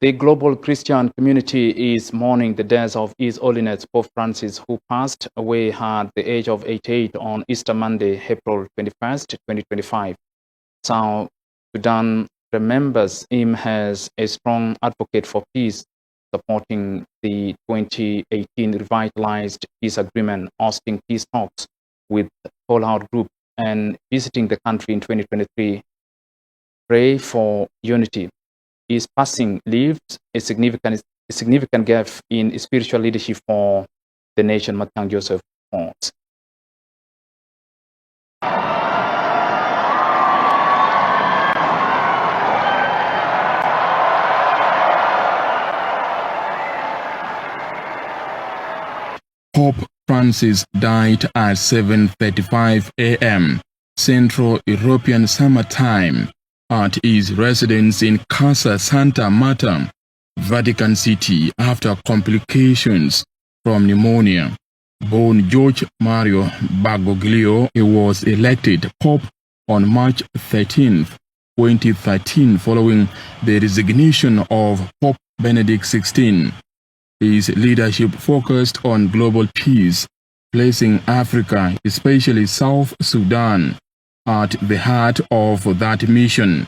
The global Christian community is mourning the death of His Holiness Pope Francis, who passed away at the age of 88 on Easter Monday, April 21st, 2025. South Sudan remembers him as a strong advocate for peace, supporting the 2018 Revitalised Peace Agreement, hosting peace talks with Fallout Group, and visiting the country in 2023. Pray for unity. His passing leaves a significant gap in spiritual leadership for the nation, Mathiang Joseph reports. Pope Francis died at 7:35 a.m. Central European Summer Time at his residence in Casa Santa Marta, Vatican City, after complications from pneumonia. Born George Mario Bergoglio, he was elected Pope on March 13, 2013, following the resignation of Pope Benedict XVI. His leadership focused on global peace, placing Africa, especially South Sudan, at the heart of that mission.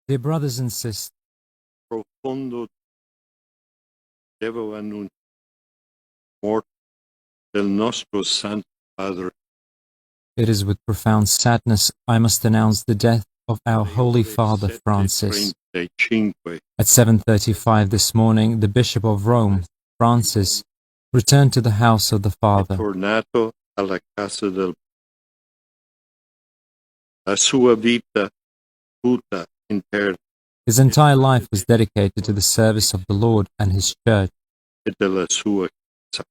Dear brothers and sisters, profondo devo annunciare morte del nostro Santo Padre. it is with profound sadness I must announce the death of our Holy Father Francis. At 7:35 this morning, the Bishop of Rome, Francis, returned to the house of the Father. Tornato alla casa del La sua vita tutta intera His entire life was dedicated to the service of the Lord and His Church. e della sua casa.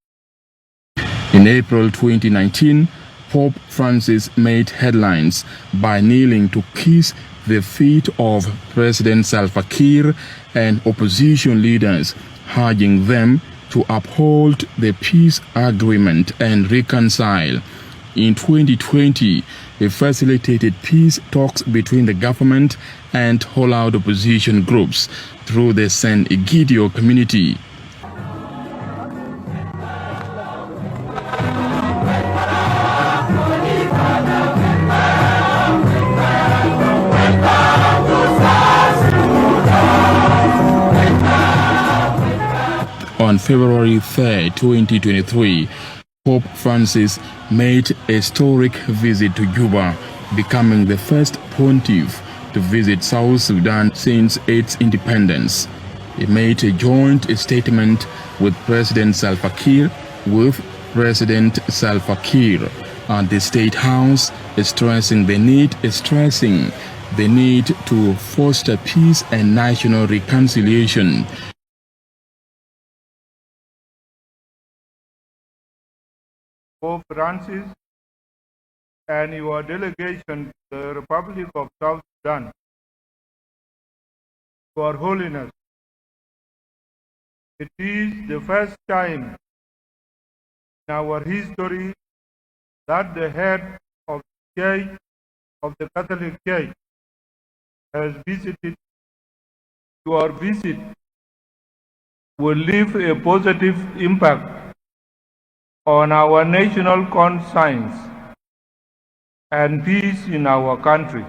In April 2019, Pope Francis made headlines by kneeling to kiss the feet of President Salva Kiir and opposition leaders, urging them to uphold the peace agreement and reconcile. In 2020, he facilitated peace talks between the government and all-out opposition groups through the San Egidio community. On February 3, 2023, Pope Francis made a historic visit to Juba, becoming the first pontiff to visit South Sudan since its independence. He made a joint statement with President Salva Kiir at the State House, stressing the need to foster peace and national reconciliation. Pope Francis and your delegation to the Republic of South Sudan, Your Holiness, it is the first time in our history that the head of the Church, of the Catholic Church, has visited. Your visit will leave a positive impact on our national conscience and peace in our country.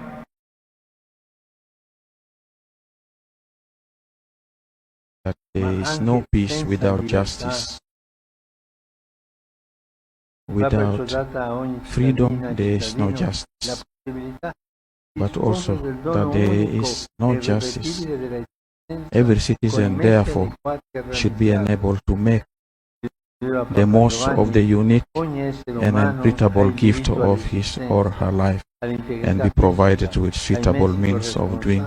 That there is no peace without justice. Without freedom, there is no justice. But also that there is no justice. Every citizen, therefore, should be enabled to make the most of the unique and unbeatable gift of his or her life, and be provided with suitable means of doing.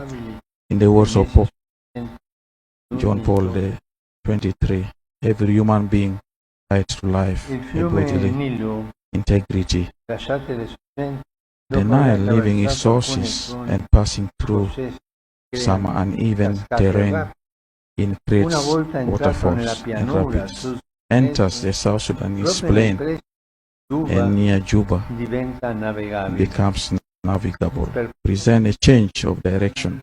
In the words of Pope John Paul XXIII, every human being right to life and bodily integrity. The Nile leaving its sources and passing through some uneven terrain in creates waterfalls and rapids, enters the South Sudanese plain, and near Juba becomes navigable, present a change of direction,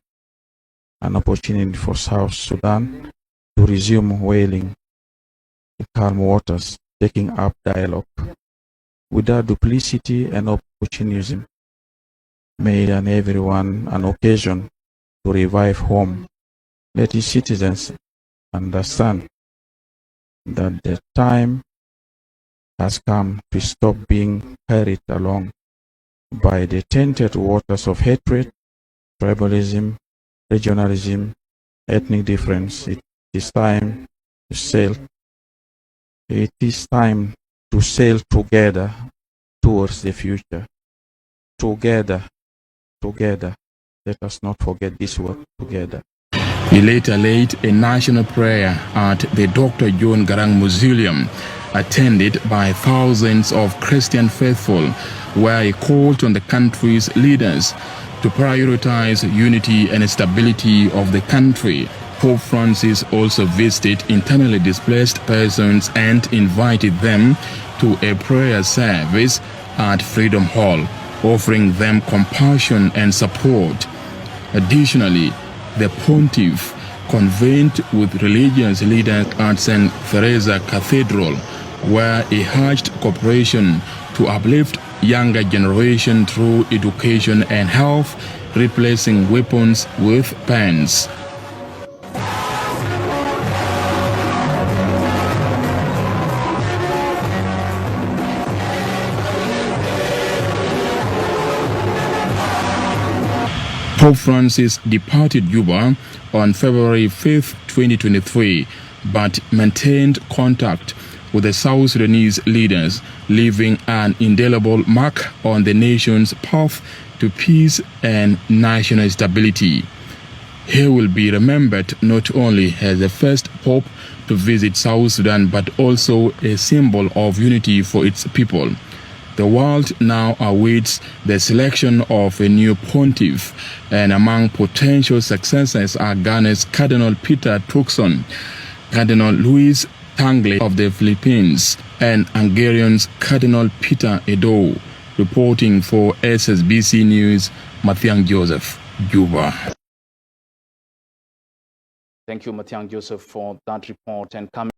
an opportunity for South Sudan to resume whaling in calm waters, taking up dialogue without duplicity and opportunism, made on everyone an occasion to revive home. Let its citizens understand that the time has come to stop being carried along by the tainted waters of hatred, tribalism, regionalism, ethnic difference. It is time to sail. It is time to sail together towards the future. Together. Let us not forget this word, together. He later led a national prayer at the Dr. John Garang Mausoleum, attended by thousands of Christian faithful, where he called on the country's leaders to prioritize unity and stability of the country. Pope Francis also visited internally displaced persons and invited them to a prayer service at Freedom Hall, offering them compassion and support. Additionally, the pontiff convened with religious leaders at St. Teresa Cathedral, where he urged cooperation to uplift younger generation through education and health, replacing weapons with pens. Pope Francis departed Juba on February 5, 2023, but maintained contact with the South Sudanese leaders, leaving an indelible mark on the nation's path to peace and national stability. He will be remembered not only as the first pope to visit South Sudan, but also a symbol of unity for its people. The world now awaits the selection of a new pontiff, and among potential successors are Ghana's Cardinal Peter Turkson, Cardinal Luis Tagle of the Philippines, and Hungarian's Cardinal Peter Edo. Reporting for SSBC News, Mathiang Joseph, Juba. Thank you, Mathiang Joseph, for that report. And coming